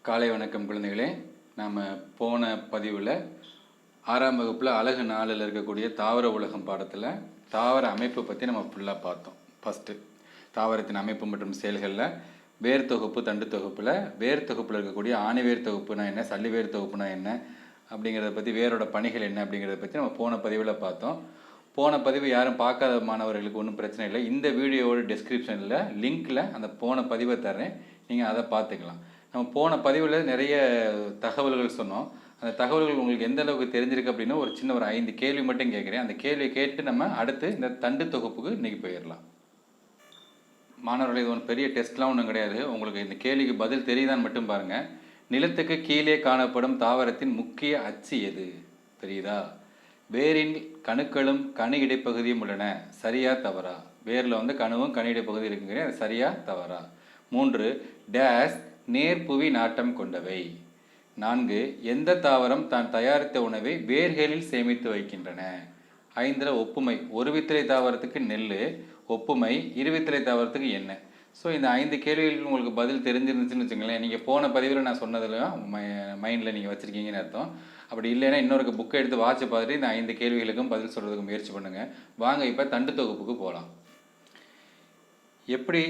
காலை வணக்கம் குழந்தைகளே. நாம் போன பதிவில் 6ஆம் வகுப்பில் அழகு 4ல் இருக்கக்கூடிய தாவர உலகம் பாடத்தில் தாவர அமைப்பு பற்றி நம்ம ஃபுல்லாக பார்த்தோம். ஃபஸ்ட்டு தாவரத்தின் அமைப்பு மற்றும் செயல்களில் வேர் தொகுப்பு, தண்டு தொகுப்பில் வேர் தொகுப்பில் இருக்கக்கூடிய ஆணிவேர் தொகுப்புனா என்ன, சல்லிவேர் தொகுப்புனா என்ன அப்படிங்கிறத பற்றி, வேரோட பணிகள் என்ன அப்படிங்கிறத பற்றி நம்ம போன பதிவில் பார்த்தோம். போன பதிவு யாரும் பார்க்காத மாணவர்களுக்கு ஒன்றும் பிரச்சனை இல்லை. இந்த வீடியோவோட டிஸ்கிரிப்ஷனில் லிங்க்கில் அந்த போன பதிவை தரேன், நீங்கள் அதை பார்த்துக்கலாம். நம்ம போன பதிவில் நிறைய தகவல்கள் சொன்னோம். அந்த தகவல்கள் உங்களுக்கு எந்த அளவுக்கு தெரிஞ்சிருக்கு அப்படின்னு ஒரு 5 கேள்வி மட்டும் கேட்குறேன். அந்த கேள்வியை கேட்டு நம்ம அடுத்து இந்த தண்டு தொகுப்புக்கு இன்றைக்கி போயிடலாம். மாணவர்கள், இது ஒன்று பெரிய டெஸ்ட்லாம் ஒன்றும் கிடையாது. உங்களுக்கு இந்த கேள்விக்கு பதில் தெரியுதான்னு மட்டும் பாருங்கள். நிலத்துக்கு கீழே காணப்படும் தாவரத்தின் முக்கிய அச்சு எது தெரியுதா? வேரின் கணுக்களும் கணு இடைப்பகுதியும் உள்ளன, சரியா தவறா? வேரில் கணுவும் கணு இடைப்பகுதி இருக்குங்க, அது சரியா தவறா? 3. டேஸ் நேர்புவி நாட்டம் கொண்டவை. 4. எந்த தாவரம் தான் தயாரித்த உணவை வேர்களில் சேமித்து வைக்கின்றன? 5. ஒப்புமை. ஒரு வித்திலை தாவரத்துக்கு நெல், ஒப்புமை இருவித்திலை தாவரத்துக்கு என்ன? ஸோ இந்த 5 கேள்விகளுக்கு உங்களுக்கு பதில் தெரிஞ்சிருந்துச்சுன்னு வச்சுங்களேன், நீங்கள் போன பதிவில் நான் சொன்னதுலையும் மைண்டில் நீங்கள் வச்சுருக்கீங்கன்னு அர்த்தம். அப்படி இல்லைன்னா இன்னொரு புக்கை எடுத்து வாட்சி பார்த்துட்டு இந்த 5 கேள்விகளுக்கும் பதில் சொல்கிறதுக்கு முயற்சி பண்ணுங்கள். வாங்க இப்போ தண்டு தொகுப்புக்கு போகலாம். எப்படி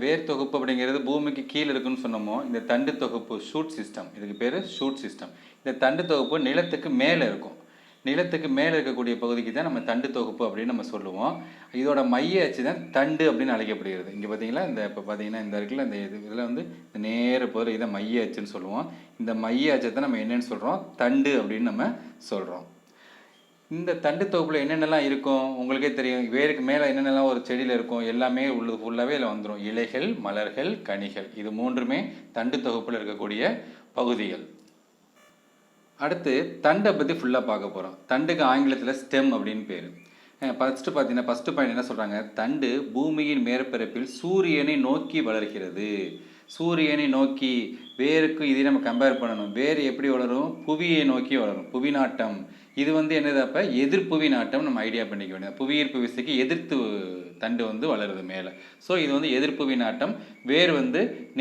வேர் தொகுப்பு அப்படிங்கிறது பூமிக்கு கீழே இருக்குன்னு சொன்னோமோ, இந்த தண்டு தொகுப்பு ஷூட் சிஸ்டம், இதுக்கு பேர் ஷூட் சிஸ்டம். இந்த தண்டு தொகுப்பு நிலத்துக்கு மேலே இருக்கும். நிலத்துக்கு மேலே இருக்கக்கூடிய பகுதிக்கு தான் நம்ம தண்டு தொகுப்பு அப்படின்னு நம்ம சொல்லுவோம். இதோட மைய அச்சு தான் தண்டு அப்படின்னு அழைக்கப்படுகிறது. இங்கே பார்த்தீங்களா, இப்போ பார்த்தீங்கன்னா இந்த இருக்குல்ல, இந்த இதில் இந்த நேர போகிற இதை மைய அச்சுன்னு சொல்லுவோம். இந்த மைய அச்சை தான் நம்ம என்னென்னு சொல்கிறோம், தண்டு அப்படின்னு நம்ம சொல்கிறோம். இந்த தண்டு தொகுப்பில் என்னென்னலாம் இருக்கும் உங்களுக்கே தெரியும். வேருக்கு மேலே என்னென்னலாம் ஒரு செடியில் இருக்கும், எல்லாமே உள்ளது ஃபுல்லாகவே இதில் வந்துடும். இலைகள், மலர்கள், கனிகள், இது 3மே தண்டு தொகுப்பில் இருக்கக்கூடிய பகுதிகள். அடுத்து தண்டை பற்றி ஃபுல்லாக பார்க்க போகிறோம். தண்டுக்கு ஆங்கிலத்தில் ஸ்டெம் அப்படின்னு பேர். ஃபஸ்ட்டு பாயிண்ட் என்ன சொல்கிறாங்க, தண்டு பூமியின் மேற்பரப்பில் சூரியனை நோக்கி வளர்கிறது. சூரியனை நோக்கி, வேருக்கு இதை நம்ம கம்பேர் பண்ணணும். வேர் எப்படி வளரும், புவியை நோக்கி வளரும், புவி நாட்டம். இது என்னது, அப்போ எதிர்ப்புவி நாட்டம் நம்ம ஐடியா பண்ணிக்க வேண்டியது. புவியீர்ப்பு விசைக்கு எதிர்த்து தண்டு வளருது மேலே. ஸோ இது எதிர்ப்புவி நாட்டம், வேர்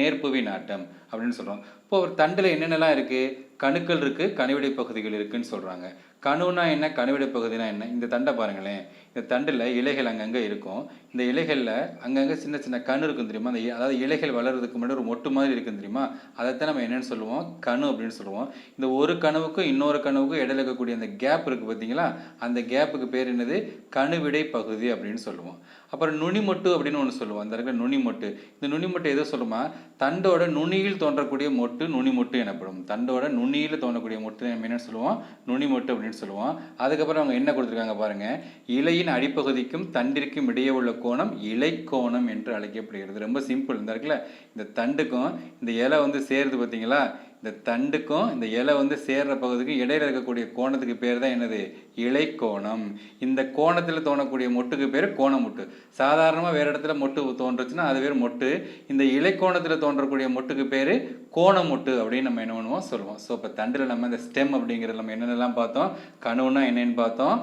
நேர்ப்புவி நாட்டம் அப்படின்னு சொல்கிறோம். இப்போ ஒரு தண்டில் என்னென்னலாம் இருக்குது, கணுக்கள் இருக்குது, கணுவிடை பகுதிகள் இருக்குதுன்னு சொல்கிறாங்க. கணுனா என்ன, கணுவிடை பகுதினா என்ன? இந்த தண்டை பாருங்களேன். இந்த தண்டில் இலைகள் அங்கங்கே இருக்கும். இந்த இலைகளில் அங்கங்கே சின்ன சின்ன கணு இருக்கும் தெரியுமா? அதாவது இலைகள் வளர்கிறதுக்கு முன்னாடி ஒரு மொட்டு மாதிரி இருக்கும் தெரியுமா? அதைத்தான் நம்ம என்னென்னு சொல்லுவோம், கணு அப்படின்னு சொல்லுவோம். இந்த ஒரு கணுவுக்கும் இன்னொரு கணுவுக்கும் இடையில இருக்கக்கூடிய அந்த கேப் இருக்குது பார்த்தீங்களா, அந்த கேப்புக்கு பேர் என்னது, கணுவிடை பகுதி அப்படின்னு சொல்லுவோம். அப்புறம் நுனிமொட்டு அப்படின்னு ஒன்று சொல்லுவோம். அந்த இருக்கிற நுனிமொட்டு, இந்த நுனிமொட்டு எதோ சொல்லுமா, தண்டோட நுனியில் தோன்றக்கூடிய மொட்டு நுனிமொட்டு எனப்படும். தண்டோட நுனியில் தோன்றக்கூடிய மொட்டு நம்ம என்னென்னு சொல்லுவோம், நுனிமொட்டு அப்படின்னு சொல்லுவோம். அதுக்கப்புறம் அவங்க என்ன கொடுத்துருக்காங்க பாருங்கள், இலையின் அடிப்பகுதிக்கும் தண்டிற்கும் இடையே உள்ள கோணம் இலைக்கோணம் என்று அழைக்கப்படுகிறது. ரொம்ப சிம்பிள். இந்த இருக்குல்ல, இந்த தண்டுக்கும் இந்த இலை சேருது பார்த்தீங்களா, இந்த தண்டுக்கும் இந்த இலை சேர்ற பகுதிக்கும் இடையில இருக்கக்கூடிய கோணத்துக்கு பேர் தான் என்னது, இலைக்கோணம். இந்த கோணத்தில் தோணக்கூடிய மொட்டுக்கு பேர் கோணமொட்டு. சாதாரணமாக வேறு இடத்துல மொட்டு தோன்றுச்சுன்னா அது பேர் மொட்டு. இந்த இலைக்கோணத்தில் தோன்றக்கூடிய மொட்டுக்கு பேர் கோணமொட்டு அப்படின்னு நம்ம என்ன பண்ணுவோம் சொல்லுவோம். ஸோ இப்போ தண்டில் நம்ம இந்த ஸ்டெம் அப்படிங்கிறது நம்ம என்னென்னலாம் பார்த்தோம், கணுன்னா என்னென்னு பார்த்தோம்,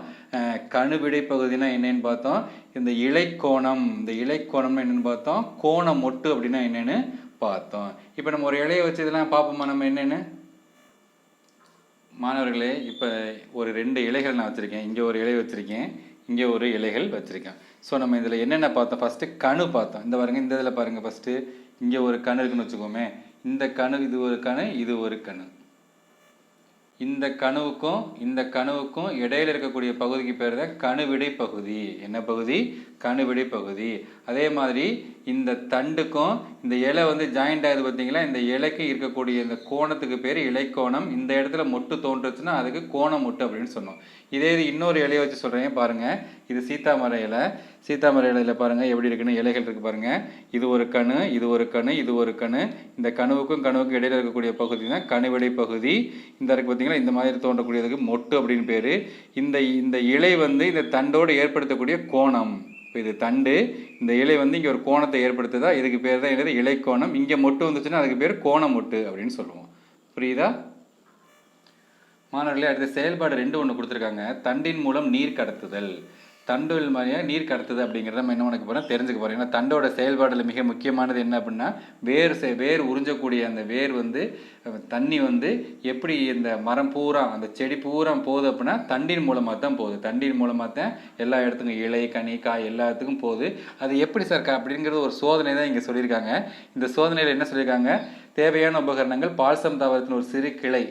கணுவிடை பகுதினா என்னென்னு பார்த்தோம், இந்த இலைக்கோணம்னா என்னென்னு பார்த்தோம், கோணமொட்டு அப்படின்னா என்னென்னு பார்த்தோம். இப்போ நம்ம ஒரு இலையை வச்சு இதெல்லாம் பார்ப்போமா நம்ம என்னென்னு? மாணவர்களே, இப்போ ஒரு 2 இலைகள் நான் வச்சுருக்கேன். இங்கே ஒரு இலை வச்சுருக்கேன், இங்கே ஒரு இலைகள் வச்சுருக்கேன். ஸோ நம்ம இதில் என்னென்ன பார்த்தோம், ஃபஸ்ட்டு கணு பார்த்தோம். இந்த பாருங்கள், இந்த இதில் பாருங்கள், ஃபஸ்ட்டு இங்கே ஒரு கணு இருக்குன்னு வச்சுக்கோமே. இந்த கணு, இது ஒரு கணு, இது ஒரு கணு. இந்த கணுவுக்கும் இடையில இருக்கக்கூடிய பகுதிக்கு பேர் தான் கணுவிடை பகுதி. என்ன பகுதி, கணுவிடை பகுதி. அதே மாதிரி இந்த தண்டுக்கும் இந்த இலை ஜாயிண்ட் ஆகுது பார்த்தீங்களா, இந்த இலைக்கு இருக்கக்கூடிய இந்த கோணத்துக்கு பேர் இலைக்கோணம். இந்த இடத்துல மொட்டு தோன்றுச்சுன்னா அதுக்கு கோணமொட்டு அப்படின்னு சொன்னோம். இதே இன்னொரு இலையை வச்சு சொல்கிறேன் பாருங்கள். இது சீத்தாமரை இலை. சீத்தாமரை இலையில் பாருங்கள் எப்படி இருக்குன்னு, இலைகள் இருக்குது பாருங்கள். இது ஒரு கணு, இது ஒரு கணு, இது ஒரு கணு. இந்த கணுவுக்கும் இடையில இருக்கக்கூடிய பகுதி தான் கணுவிடை பகுதி. இந்த இருக்கு பார்த்தீங்களா, இந்த மாதிரி தோன்றக்கூடியதுக்கு மொட்டு அப்படின்னு பேர். இந்த இலை இந்த தண்டோடு ஏற்படுத்தக்கூடிய கோணம். இப்போ இது தண்டு, இந்த இலை இங்கே ஒரு கோணத்தை ஏற்படுத்துதா, இதுக்கு பேர் தான் என்னது, இலைக்கோணம். இங்கே மொட்டு வந்துச்சுன்னா அதுக்கு பேர் கோணமொட்டு அப்படின்னு சொல்லுவோம். புரியுதா மாணவர்களே? அடுத்த செயல்பாடு 2 ஒன்று கொடுத்துருக்காங்க. தண்டின் மூலம் நீர் கடத்துதல். தண்டுகள் மாதிரியாக நீர் கடத்துது அப்படிங்கிறத நம்ம என்ன பண்ண போகிறோம் தெரிஞ்சுக்க போகிறோம். ஏன்னா தண்டோட செயல்பாடில் மிக முக்கியமானது என்ன அப்படின்னா வேர் உறிஞ்சக்கூடிய அந்த வேர் வந்து தண்ணி வந்து எப்படி இந்த மரம் பூரா அந்த செடி பூரா போகுது அப்படின்னா தண்டின் மூலமாக தான் போகுது. தண்டின் மூலமாக தான் எல்லா இடத்துக்கும் இலை கனி காய் எல்லாத்துக்கும் போகுது. அது எப்படி சார் அப்படிங்கிறது ஒரு சோதனை தான் இங்கே சொல்லியிருக்காங்க. இந்த சோதனையில் என்ன சொல்லியிருக்காங்க, தேவையான உபகரணங்கள் பால்சம் தாவரத்தின் ஒரு சிறு கிளை,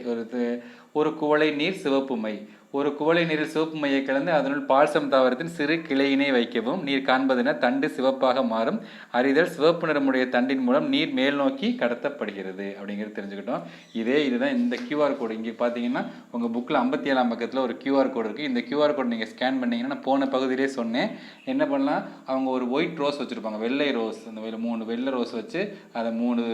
ஒரு குவளை நீர் சிவப்பு மை, ஒரு குவளை நீரில் சிவப்பு மையை கலந்து அதனுள் பால்சம் தாவரத்தின் சிறு கிளையினை வைக்கவும். நீர் காண்பதென தண்டு சிவப்பாக மாறும். அறிதல் சிவப்பு நிறமுடைய தண்டின் மூலம் நீர் மேல் நோக்கி கடத்தப்படுகிறது அப்படிங்கிறது தெரிஞ்சுக்கிட்டோம். இதுதான் இந்த QR கோடு. இங்கே பார்த்தீங்கன்னா உங்கள் புக்கில் 57ஆம் பக்கத்தில் ஒரு QR கோடு இருக்குது. இந்த QR கோடு நீங்கள் ஸ்கேன் பண்ணிங்கன்னா நான் போன பகுதியிலே சொன்னேன் என்ன பண்ணலாம், அவங்க ஒரு ஒயிட் ரோஸ் வச்சுருப்பாங்க, வெள்ளை ரோஸ், அந்த 3 வெள்ளை ரோஸ் வச்சு அதை 3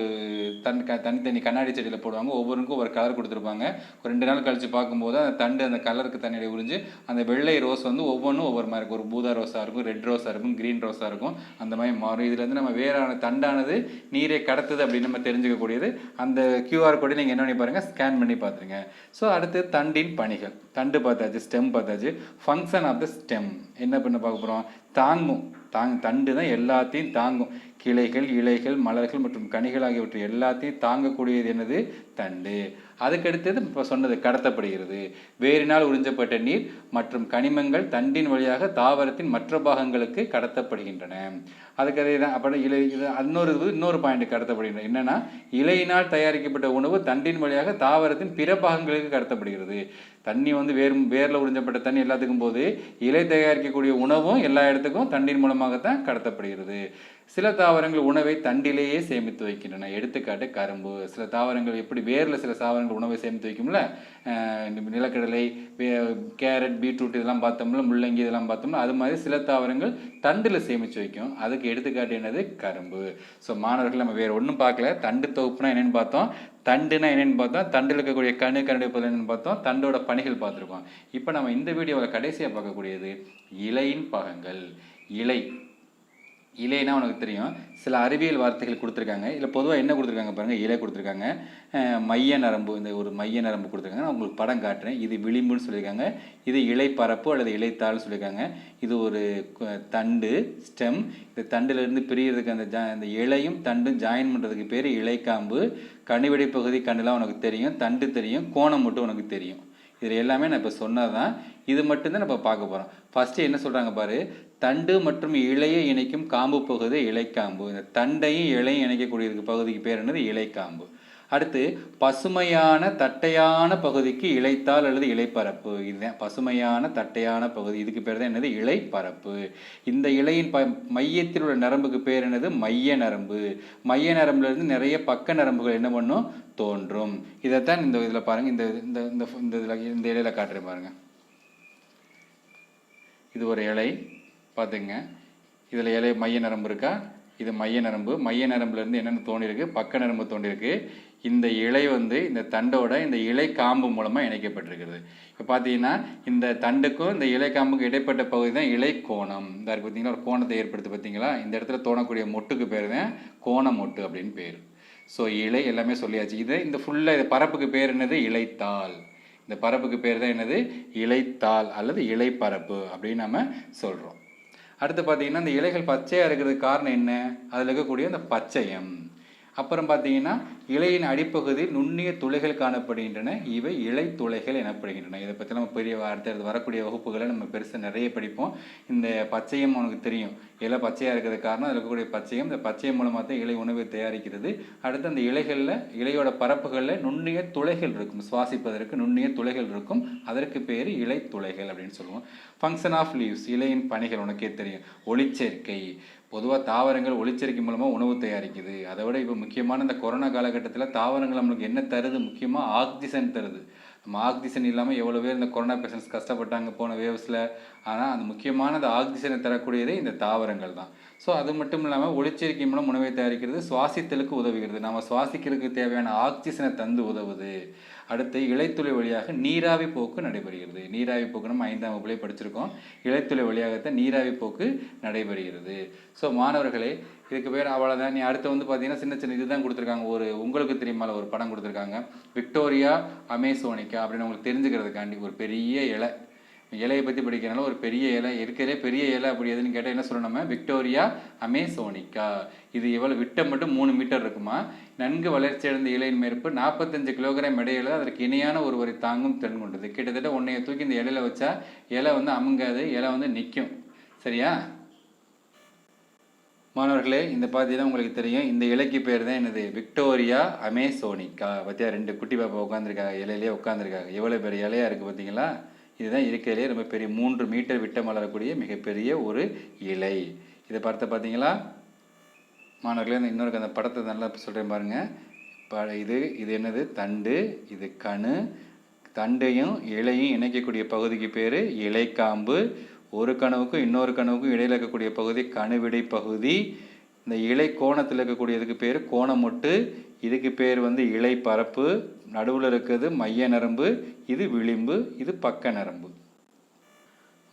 தனி கண்ணாடி செடியில் போடுவாங்க. ஒவ்வொருக்கும் ஒரு கலர் கொடுத்துருப்பாங்க. ஒரு 2 நாள் கழித்து பார்க்கும்போது அந்த தண்டு அந்த கலர் தண்ணியை உறிஞ்சு அந்த வெள்ளை ரோஸ் வந்து ஒவ்வொன்றும் ஒவ்வொரு மாதிரி இருக்கும். ஒரு பூதா ரோஸாக இருக்கும், ரெட் ரோஸாக இருக்கும், கிரீன் ரோஸாக இருக்கும், அந்த மாதிரி மாறும். இதுலேருந்து நம்ம வேறான தண்டானது நீரை கடத்துது அப்படின்னு நம்ம தெரிஞ்சுக்கக்கூடியது. அந்த QR கோடை நீங்கள் என்ன பண்ணி பாருங்கள், ஸ்கேன் பண்ணி பார்த்துருங்க. ஸோ அடுத்து தண்டின் பணிகள். தண்டு பார்த்தாச்சு, ஸ்டெம் பார்த்தாச்சு. ஃபங்க்ஷன் ஆஃப் த ஸ்டெம் என்ன பண்ண பார்க்க போகிறோம், தாங்கும். தண்டு தான் எல்லாத்தையும் தாங்கும். கிளைகள், இலைகள், மலர்கள் மற்றும் கனிகள் ஆகியவற்றை எல்லாத்தையும் தாங்கக்கூடியது என்னது, தண்டு. அதுக்கடுத்தது இப்போ சொன்னது கடத்தப்படுகிறது. வேரினால் உறிஞ்சப்பட்ட நீர் மற்றும் கனிமங்கள் தண்டின் வழியாக தாவரத்தின் மற்ற பாகங்களுக்கு கடத்தப்படுகின்றன. அதுக்கு அதே தான். அப்புறம் இன்னொரு பாயிண்ட் கடத்தப்படுகின்றன என்னன்னா, இலையினால் தயாரிக்கப்பட்ட உணவு தண்டின் வழியாக தாவரத்தின் பிற பாகங்களுக்கு கடத்தப்படுகிறது. தண்ணி வந்து வேரில் உறிஞ்சப்பட்ட தண்ணி எல்லாத்துக்கும் போது இலை தயாரிக்கக்கூடிய உணவும் எல்லா இடத்துக்கும் தண்டின் மூலமாகத்தான் கடத்தப்படுகிறது. சில தாவரங்கள் உணவை தண்டிலேயே சேமித்து வைக்கின்றன. எடுத்துக்காட்டு கரும்பு. சில தாவரங்கள் எப்படி வேரில் சில தாவரங்கள் உணவை சேமித்து வைக்கும்ல, நிலக்கடலை, கேரட், பீட்ரூட் இதெல்லாம் பார்த்தோம்ல, முள்ளங்கி இதெல்லாம் பார்த்தோம்ல, அது மாதிரி சில தாவரங்கள் தண்டில் சேமித்து வைக்கும். அதுக்கு எடுத்துக்காட்டு என்னது, கரும்பு. ஸோ மாணவர்கள் நம்ம வேறு ஒன்றும் பார்க்கல, தண்டு தொகுப்புனா என்னென்னு பார்த்தோம், தண்டுனா என்னென்னு பார்த்தோம், தண்டில் இருக்கக்கூடிய கண்ணுடைய பொருள் என்னென்னு பார்த்தோம், தண்டோட பணிகள் பார்த்துருக்கோம். இப்போ நம்ம இந்த வீடியோவில் கடைசியாக பார்க்கக்கூடியது இலையின் பாகங்கள். இலைனா உனக்கு தெரியும், சில அறிவியல் வார்த்தைகள் கொடுத்துருக்காங்க. இதில் பொதுவாக என்ன கொடுத்துருக்காங்க பாருங்கள், இலை கொடுத்துருக்காங்க, மைய நரம்பு, இந்த ஒரு மைய நரம்பு கொடுத்துருக்காங்க. நான் உங்களுக்கு படம் காட்டுறேன். இது விளிம்புன்னு சொல்லியிருக்காங்க, இது இலைப்பரப்பு அல்லது இலைத்தாள்னு சொல்லியிருக்காங்க. இது ஒரு தண்டு, ஸ்டெம். இந்த தண்டுலேருந்து பிரியறதுக்கு அந்த இலையும் தண்டும் ஜாயின் பண்ணுறதுக்கு பேர் இலைக்காம்பு. கனிவெடி பகுதி கண்ணுலாம் உனக்கு தெரியும், தண்டு தெரியும், கோணம் மட்டும் உனக்கு தெரியும். இதில் எல்லாமே நான் இப்போ சொன்னதான். இது மட்டும்தான் நம்ம பார்க்க போகிறோம். ஃபஸ்ட்டு என்ன சொல்கிறாங்க பாரு, தண்டு மற்றும் இலையை இணைக்கும் காம்பு பகுதி இலைக்காம்பு. இந்த தண்டையும் இலையும் இணைக்கக்கூடிய பகுதிக்கு பேர் என்னது, இலைக்காம்பு. அடுத்து பசுமையான தட்டையான பகுதிக்கு இலைத்தாள் அல்லது இலைப்பரப்பு. இதுதான் பசுமையான தட்டையான பகுதி, இதுக்கு பேர் தான் என்னது, இலைப்பரப்பு. இந்த இலையின் மையத்தில் உள்ள நரம்புக்கு பேர் என்னது, மைய நரம்பு. மைய நரம்புலேருந்து நிறைய பக்க நரம்புகள் என்ன பண்ணும், தோன்றும். இதைத்தான் இந்த இதில் பாருங்கள், இந்த இலையில காட்டுறேன் பாருங்கள். இது ஒரு இலை பார்த்துங்க. இதில் இலை மைய நரம்பு இருக்கா, இது மைய நரம்பு. மைய நரம்புலேருந்து என்னென்ன தோண்டிருக்கு, பக்க நரம்பு தோண்டிருக்கு. இந்த இலை வந்து இந்த தண்டோட இந்த இலை காம்பு மூலமாக இணைக்கப்பட்டிருக்கிறது. இப்போ பார்த்தீங்கன்னா இந்த தண்டுக்கும் இந்த இலை காம்புக்கும் இடைப்பட்ட பகுதி தான் இலை கோணம். இந்த இருக்குது பார்த்தீங்களா, ஒரு கோணத்தை ஏற்படுத்து பார்த்தீங்களா. இந்த இடத்துல தோணக்கூடிய மொட்டுக்கு பேர் தான் கோண மொட்டு அப்படின்னு பேர். ஸோ இலை எல்லாமே சொல்லியாச்சு. இந்த ஃபுல்லாக இது பரப்புக்கு பேர் என்னது, இலைத்தாள். இந்த பரப்புக்கு பேர் தான் என்னது, இலைத்தாள் அல்லது இலைப்பரப்பு அப்படின்னு நம்ம சொல்கிறோம். அடுத்து பார்த்தீங்கன்னா இந்த இலைகள் பச்சையாக இருக்கிறதுக்கு காரணம் என்ன, அதில் இருக்கக்கூடிய அந்த பச்சையம். அப்புறம் பார்த்தீங்கன்னா இலையின் அடிப்பகுதியில் நுண்ணிய துளைகள் காணப்படுகின்றன. இவை இலை துளைகள் எனப்படுகின்றன. இதை பற்றி நம்ம பெரிய அடுத்தடுத்து வரக்கூடிய வகுப்புகளை நம்ம பெருசாக நிறைய படிப்போம். இந்த பச்சையம் உனக்கு தெரியும், இலை பச்சையாக இருக்கிறது காரணம் அதில் இருக்கக்கூடிய பச்சையம். இந்த பச்சையம் மூலமாக தான் இலை உணவை தயாரிக்கிறது. அடுத்து அந்த இலைகளில், இலையோட பரப்புகளில் நுண்ணிய துளைகள் இருக்கும், சுவாசிப்பதற்கு நுண்ணிய துளைகள் இருக்கும். அதற்கு பேர் இலை துளைகள் அப்படின்னு சொல்லுவோம். ஃபங்க்ஷன் ஆஃப் லீவ்ஸ், இலையின் பணிகள் உனக்கே தெரியும். ஒளிச்சேர்க்கை. பொதுவாக தாவரங்கள் ஒளிச்சேர்க்கை மூலமாக உணவு தயாரிக்குது. அதை விட இப்போ முக்கியமான இந்த கொரோனா காலகட்டத்தில் தாவரங்கள் நம்மளுக்கு என்ன தருது, முக்கியமாக ஆக்சிஜன் தருது. நம்ம ஆக்சிஜன் இல்லாமல் எவ்வளோ பேர் இந்த கொரோனா பேஷண்ட்ஸ் கஷ்டப்பட்டாங்க போன வேவ்ஸில். ஆனால் அந்த முக்கியமான அந்த ஆக்சிஜனை தரக்கூடியதே இந்த தாவரங்கள் தான். ஸோ அது மட்டும் இல்லாமல் ஒளிச்சேர்க்கை மூலம் உணவை தயாரிக்கிறது, சுவாசித்தலுக்கு உதவுகிறது. நம்ம சுவாசிக்கிறதுக்கு தேவையான ஆக்சிஜனை தந்து உதவுது. அடுத்து இலைத்துளை வழியாக நீராவி போக்கு நடைபெறுகிறது. நீராவி போக்கு நம்ம 5ஆம் வகுப்பிலே படிச்சிருக்கோம். இலைத்துளை வழியாகத்தான் நீராவி போக்கு நடைபெறுகிறது. ஸோ மாணவர்களே, இதுக்கு பேர் அவ்வளோதான். நீ அடுத்து வந்து பார்த்தீங்கன்னா சின்ன சின்ன இதுதான் கொடுத்துருக்காங்க. உங்களுக்கு தெரியுமா ஒரு படம் கொடுத்துருக்காங்க, விக்டோரியா அமேசோனிக்கா அப்படின்னு உங்களுக்கு தெரிஞ்சுக்கிறதுக்காண்டி. ஒரு பெரிய இலை, இலையை பற்றி படிக்கிறனால ஒரு பெரிய இலை இருக்கிறதே பெரிய இலை அப்படி எதுன்னு கேட்டால் என்ன சொல்லணும் நம்ம விக்டோரியா அமேசோனிக்கா. இது எவ்வளோ விட்டம் மட்டும் 3 மீட்டர் இருக்குமா. நன்கு வளர்ச்சி அடைந்த இலையின் மேற்பு 45 கிலோகிராம் இடையில அதற்கு இணையான ஒருவரை தாங்கும் திறன் கொண்டது. கிட்டத்தட்ட உன்னைய தூக்கி இந்த இலையில வச்சா இலை வந்து அமுங்காது, இலை வந்து நிற்கும். சரியா மாணவர்களே, இந்த பார்த்தீங்கன்னா உங்களுக்கு தெரியும், இந்த இலைக்கு பேர் தான் என்னது விக்டோரியா அமேசோனிக்கா. பார்த்தியா 2 குட்டி பாப்பா உட்காந்துருக்காங்க, இலையிலே உட்காந்துருக்காங்க. எவ்வளோ பெரிய இலையாக இருக்குது பார்த்தீங்களா. இதுதான் இருக்கிறதுலே ரொம்ப பெரிய 3 மீட்டர் விட்டம் வளரக்கூடிய மிகப்பெரிய ஒரு இலை. இதை பார்த்தீங்களா மாணவர்களே. இன்னொரு அந்த படத்தை நல்லா சொல்கிறேன் பாருங்கள். இது என்னது தண்டு, இது கணு. தண்டையும் இலையும் இணைக்கக்கூடிய பகுதிக்கு பேர் இலைக்காம்பு. ஒரு கணுவுக்கும் இன்னொரு கணுவுக்கும் இடையில் இருக்கக்கூடிய பகுதி கணுவிடை பகுதி. இந்த இலை கோணத்தில் இருக்கக்கூடியதுக்கு பேர் கோணமொட்டு. இதுக்கு பேர் வந்து இலை பரப்பு. நடுவில் இருக்கிறது மைய நரம்பு, இது விளிம்பு, இது பக்க நரம்பு.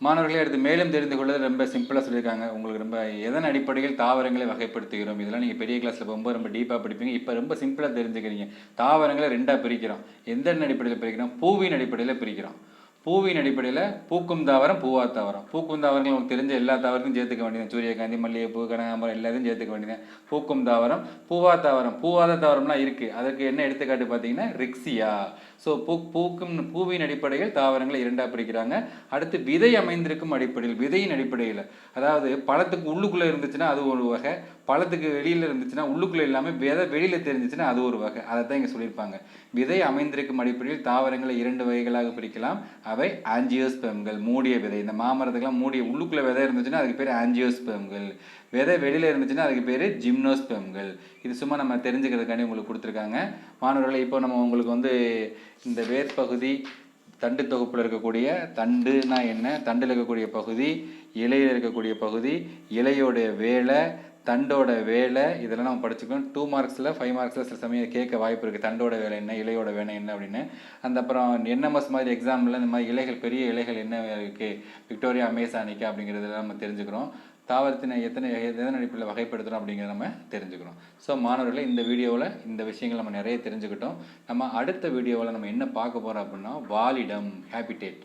மாணவர்களே, அடுத்து மேலும் தெரிந்து கொள்வது ரொம்ப சிம்பிளாக சொல்லியிருக்காங்க. உங்களுக்கு ரொம்ப எதன் அடிப்படையில் தாவரங்களை வகைப்படுத்துகிறோம், இதெல்லாம் நீங்கள் பெரிய கிளாஸில் போகும்போது ரொம்ப டீப்பாக படிப்பீங்க. இப்போ ரொம்ப சிம்பிளாக தெரிஞ்சுக்கிறீங்க. தாவரங்களை 2ஆக பிரிக்கிறோம். எந்த அடிப்படையில் பிரிக்கிறோம்? பூவின் அடிப்படையில் பிரிக்கிறோம். பூவின் அடிப்படையில் பூக்கும் தாவரம், பூவா தாவரம். பூக்கும் தாவரங்கள் உங்களுக்கு தெரிஞ்ச எல்லா தாவரத்தையும் சேர்த்துக்க வேண்டியது. சூரியகாந்தி, மல்லிகைப்பூ, கனகாம்பரம் எல்லாத்தையும் சேர்த்துக்க வேண்டியது. பூக்கும் தாவரம். பூவா தாவரம், பூவாத தாவரம்லாம் இருக்குது. அதற்கு என்ன எடுத்துக்காட்டு பார்த்தீங்கன்னா ரிக்ஸியா. ஸோ பூவின் அடிப்படையில் தாவரங்களை 2ஆக பிரிக்கிறாங்க. அடுத்து விதை அமைந்திருக்கும் அடிப்படையில், விதையின் அடிப்படையில், அதாவது பழத்துக்கு உள்ளுக்குள்ளே இருந்துச்சுன்னா அது ஒரு வகை, பழத்துக்கு வெளியில் இருந்துச்சுன்னா உள்ளுக்குள்ளே இல்லாமல் விதை வெளியில் தெரிஞ்சிச்சுன்னா அது ஒரு வகை. அதை தான் இங்கே சொல்லியிருப்பாங்க. விதை அமைந்திருக்கும் அடிப்படையில் தாவரங்களை 2 வகைகளாக பிரிக்கலாம். அவை ஆஞ்சியோஸ்பெர்ம்கள், மூடிய விதை. இந்த மாமரத்துக்கெல்லாம் மூடிய உள்ளுக்குள்ளே விதை இருந்துச்சுன்னா அதுக்கு பேர் ஆஞ்சியோஸ்பெர்ம்கள். விதை வெளியில் இருந்துச்சுன்னா அதுக்கு பேர் ஜிம்னோஸ்பெர்ம்கள். இது சும்மா நம்ம தெரிஞ்சுக்கிறதுக்காண்டி உங்களுக்கு கொடுத்துருக்காங்க. மாணவர்களை, இப்போ நம்ம உங்களுக்கு வந்து இந்த வேர்பகுதி, தண்டு தொகுப்பில் இருக்கக்கூடிய தண்டுனா என்ன, தண்டில் இருக்கக்கூடிய பகுதி, இலையில் இருக்கக்கூடிய பகுதி, இலையோடைய வேலை, தண்டோட வேலை, இதெல்லாம் நம்ம படிச்சுக்கணும். 2 மார்க்ஸில் 5 மார்க்ஸில் சில சமயம் கேட்க வாய்ப்பு இருக்குது. தண்டோட வேலை என்ன, இலையோட வேலை என்ன அப்படின்னு. அந்த அப்புறம் என்எம்எஸ் மாதிரி எக்ஸாமில் இந்த மாதிரி இலைகள், பெரிய இலைகள் என்ன இருக்குது, விக்டோரியா அமேசானிக்கா அப்படிங்கிறதெல்லாம் நம்ம தெரிஞ்சுக்கிறோம். தாவரத்தினை எதன் அடிப்படையில் வகைப்படுத்துகிறோம் அப்படிங்கிறத நம்ம தெரிஞ்சுக்கிறோம். ஸோ மாணவர்களே, இந்த வீடியோவில் இந்த விஷயங்கள் நம்ம நிறைய தெரிஞ்சுக்கிட்டோம். நம்ம அடுத்த வீடியோவில் நம்ம என்ன பார்க்க போகிறோம் அப்படின்னா வாழிடம், ஹேபிடேட்.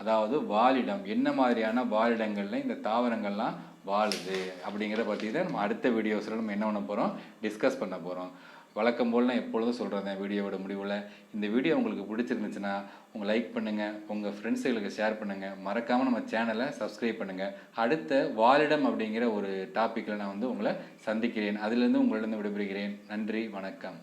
அதாவது வாழிடம், என்ன மாதிரியான வாழிடங்களில் இந்த தாவரங்கள்லாம் வாழுது அப்படிங்கிற பற்றி தான் நம்ம அடுத்த வீடியோஸில் நம்ம என்ன பண்ண போகிறோம், டிஸ்கஸ் பண்ண போகிறோம். வழக்கம் போல் நான் எப்பொழுதும் சொல்கிறேன் வீடியோவோட முடிவில், இந்த வீடியோ உங்களுக்கு பிடிச்சிருந்துச்சுன்னா உங்கள் லைக் பண்ணுங்கள், உங்கள் ஃப்ரெண்ட்ஸுகளுக்கு ஷேர் பண்ணுங்கள், மறக்காமல் நம்ம சேனலை சப்ஸ்கிரைப் பண்ணுங்கள். அடுத்த வாழிடம் அப்படிங்கிற ஒரு டாப்பிக்கில் நான் வந்து உங்களை சந்திக்கிறேன். அதிலிருந்து உங்களிடம் விடைபெறுகிறேன். நன்றி, வணக்கம்.